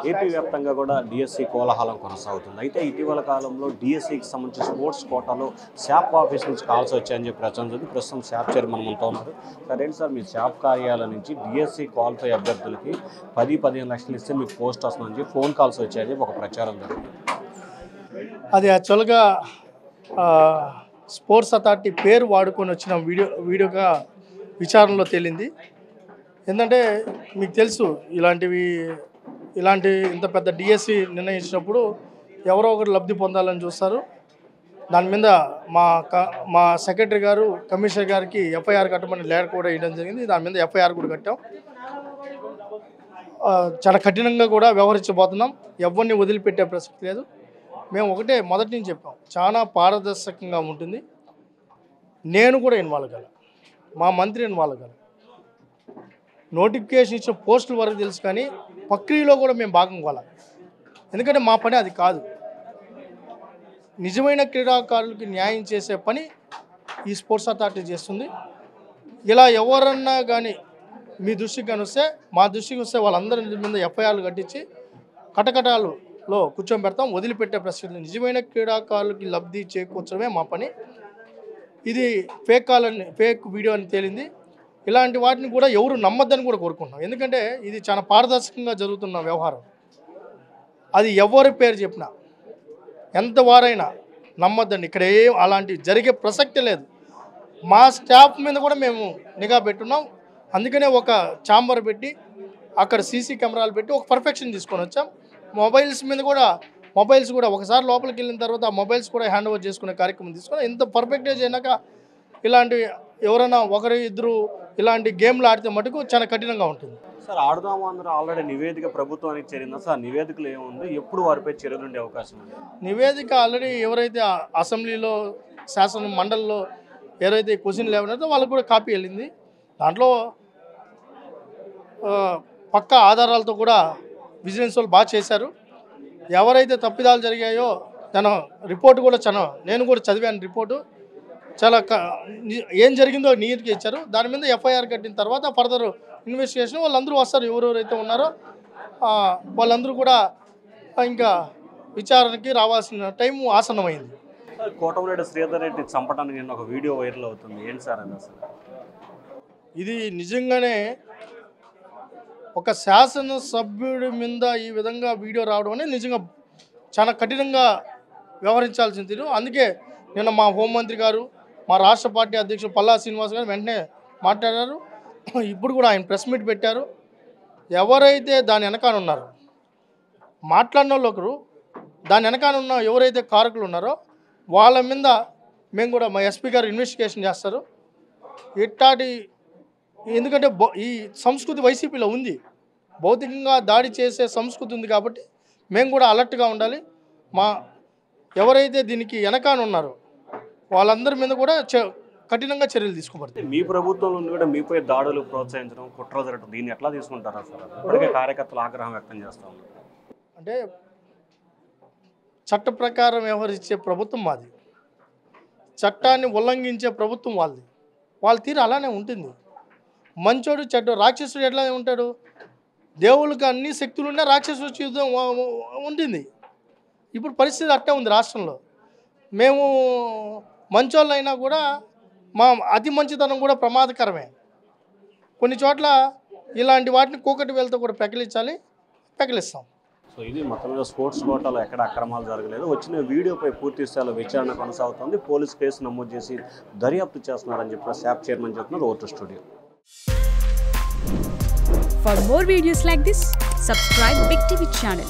AP వ్యాప్తంగా కూడా DSC కోలాహలం కొనసాగుతుంది. అయితే ఇటీవల కాలంలో డిఎస్సికి సంబంధించి స్పోర్ట్స్ కోటాలో శాప్ ఆఫీస్ నుంచి కాల్స్ వచ్చాయని చెప్పి ప్రచారం జరిగింది. ప్రస్తుతం శాప్ చైర్మన్ మనతో ఉన్నారు. సార్ ఏంటి సార్ మీ శాప్ కార్యాలయం నుంచి డిఎస్సి క్వాలిఫై అభ్యర్థులకి 10-15 లక్షలు ఇస్తే మీకు పోస్ట్ వస్తుందని చెప్పి ఫోన్ కాల్స్ వచ్చాయని చెప్పి ఒక ప్రచారం జరిగింది. అది యాక్చువల్గా స్పోర్ట్స్ అథారిటీ పేరు వాడుకొని వచ్చిన వీడియోగా విచారణలో తేలింది. ఏంటంటే మీకు తెలుసు ఇలాంటి ఇంత పెద్ద డిఎస్సి నిర్ణయించినప్పుడు ఎవరో ఒకరు లబ్ధి పొందాలని చూస్తారు. దాని మీద మా సెక్రటరీ గారు కమిషనర్ గారికి ఎఫ్ఐఆర్ కట్టమని లెటర్ కూడా ఇవ్వడం జరిగింది. దాని మీద ఎఫ్ఐఆర్ కూడా కట్టాం. చాలా కఠినంగా కూడా వ్యవహరించబోతున్నాం. ఎవరిని వదిలిపెట్టే ప్రసక్తి లేదు. మేము ఒకటే మొదటి నుంచి చెప్పాం, చాలా పారదర్శకంగా ఉంటుంది. నేను కూడా ఇన్వాల్వ్ కాల, మా మంత్రి ఇన్వాల్వ్ కాల. నోటిఫికేషన్ ఇచ్చిన పోస్టుల వరకు తెలుసు, కానీ ప్రక్రియలో కూడా మేము భాగం కావాలి. ఎందుకంటే మా పని అది కాదు. నిజమైన క్రీడాకారులకి న్యాయం చేసే పని ఈ స్పోర్ట్స్ అథారిటీ చేస్తుంది. ఇలా ఎవరన్నా కానీ మీ దృష్టికి కానీ వస్తే, మా దృష్టికి వస్తే వాళ్ళందరి మీద ఎఫ్ఐఆర్లు కట్టించి కటకటాలలో కూర్చోబెడతాం. వదిలిపెట్టే ప్రశ్న. నిజమైన క్రీడాకారులకి లబ్ధి చేకూర్చడమే మా పని. ఇది ఫేక్ వీడియో అని తేలింది. ఇలాంటి వాటిని కూడా ఎవరు నమ్మద్దని కూడా కోరుకుంటున్నాం. ఎందుకంటే ఇది చాలా పారదర్శకంగా జరుగుతున్న వ్యవహారం. అది ఎవరి పేరు చెప్పినా ఎంత వారైనా నమ్మద్దండి. ఇక్కడ అలాంటి జరిగే ప్రసక్తి లేదు. మా స్టాఫ్ మీద కూడా మేము నిఘా పెట్టున్నాం. అందుకనే ఒక ఛాంబర్ పెట్టి అక్కడ సీసీ కెమెరాలు పెట్టి ఒక పర్ఫెక్షన్ తీసుకొని వచ్చాం. మొబైల్స్ కూడా ఒకసారి లోపలికి వెళ్ళిన తర్వాత ఆ మొబైల్స్ కూడా హ్యాండ్ ఓవర్ చేసుకునే కార్యక్రమం తీసుకొని ఇంత పర్ఫెక్ట్గా చేయనాక ఇలాంటి ఎవరైనా ఒకరు ఇద్దరు ఇలాంటి గేమ్లు ఆడితే మటుకు చాలా కఠినంగా ఉంటుంది. సార్ ఆడుదాము అందరూ ఆల్రెడీ నివేదిక ప్రభుత్వానికి చేరిందా సార్? నివేదికలు ఏముంది, ఎప్పుడు వారిపై చర్యలు ఉండే అవకాశం ఉంది? నివేదిక ఆల్రెడీ ఎవరైతే అసెంబ్లీలో శాసన మండలిలో ఎవరైతే క్వశ్చన్ లేవనో వాళ్ళకు కూడా కాపీ వెళ్ళింది. దాంట్లో పక్కా ఆధారాలతో కూడా విజిలెన్స్ వాళ్ళు బాగా చేశారు. ఎవరైతే తప్పిదాలు జరిగాయో తన రిపోర్టు కూడా నేను కూడా చదివాను. రిపోర్టు చాలా ఏం జరిగిందో నీట్గా ఇచ్చారు. దాని మీద ఎఫ్ఐఆర్ కట్టిన తర్వాత ఫర్దర్ ఇన్వెస్టిగేషన్ వాళ్ళందరూ వస్తారు. ఎవరెవరైతే ఉన్నారో వాళ్ళందరూ కూడా ఇంకా విచారణకి రావాల్సిన టైం ఆసన్నమైంది. కోటమిరెడ్డి శ్రీధర్ రెడ్డి చంపడానికి ఒక వీడియో వైరల్ అవుతుంది. ఏంటి సార్ అది అసలు? ఇది నిజంగానే ఒక శాసనసభ్యుడి మీద ఈ విధంగా వీడియో రావడం అనేది నిజంగా చాలా కఠినంగా వ్యవహరించాల్సింది. అందుకే నిన్న మా హోంమంత్రి గారు, మా రాష్ట్ర పార్టీ అధ్యక్షుడు పల్లా శ్రీనివాస్ గారు వెంటనే మాట్లాడారు. ఇప్పుడు కూడా ఆయన ప్రెస్ మీట్ పెట్టారు. ఎవరైతే దాని వెనకాల ఉన్నారో మాట్లాడిన వాళ్ళు ఒకరు, దాని వెనకాల ఉన్న ఎవరైతే కారకులు ఉన్నారో వాళ్ళ మీద మేము కూడా మా ఎస్పీ గారు ఇన్వెస్టిగేషన్ చేస్తారు. ఎందుకంటే ఈ సంస్కృతి వైసీపీలో ఉంది. భౌతికంగా దాడి చేసే సంస్కృతి ఉంది. కాబట్టి మేము కూడా అలర్ట్గా ఉండాలి. ఎవరైతే దీనికి వెనకాల ఉన్నారో వాళ్ళందరి మీద కూడా కఠినంగా చర్యలు తీసుకోబడతాయి. మీ ప్రభుత్వంలో కూడా మీపై దాడులు ప్రోత్సహించడం, కుట్ర జరగడం, దీన్ని ఎట్లా తీసుకుంటారా సార్? ఇప్పటికే కార్యకర్తలు ఆగ్రహం వ్యక్తం చేస్తూ ఉన్నారు. అంటే చట్ట ప్రకారం వ్యవహరించే ప్రభుత్వం మాది, చట్టాన్ని ఉల్లంఘించే ప్రభుత్వం వాళ్ళది. వాళ్ళ తీరు అలానే ఉంటుంది. మంచోడు చెడ్డ రాక్షసుడు ఎట్లా ఉంటాడు? దేవుళ్ళకి అన్ని శక్తులు ఉన్నా రాక్షసుడు యుద్ధం ఉంటుంది. ఇప్పుడు పరిస్థితి అట్టే ఉంది రాష్ట్రంలో. మేము మంచోళ్ళైనా కూడా మా అతి మంచితనం కూడా ప్రమాదకరమే. కొన్ని చోట్ల ఇలాంటి వాటిని కూకటి వేలతో కూడా పెకిలిస్తాం. సో ఇది మొత్తం మీద స్పోర్ట్స్ కోటాలో ఎక్కడ అక్రమాలు జరగలేదు. వచ్చిన వీడియోపై పూర్తి స్థాయిలో విచారణ కొనసాగుతుంది. పోలీసు కేసు నమోదు చేసి దర్యాప్తు చేస్తున్నారని చెప్పి శాప్ చైర్మన్ చెప్తున్నారు. Vote studio. For more videos like this, subscribe Big TV channel.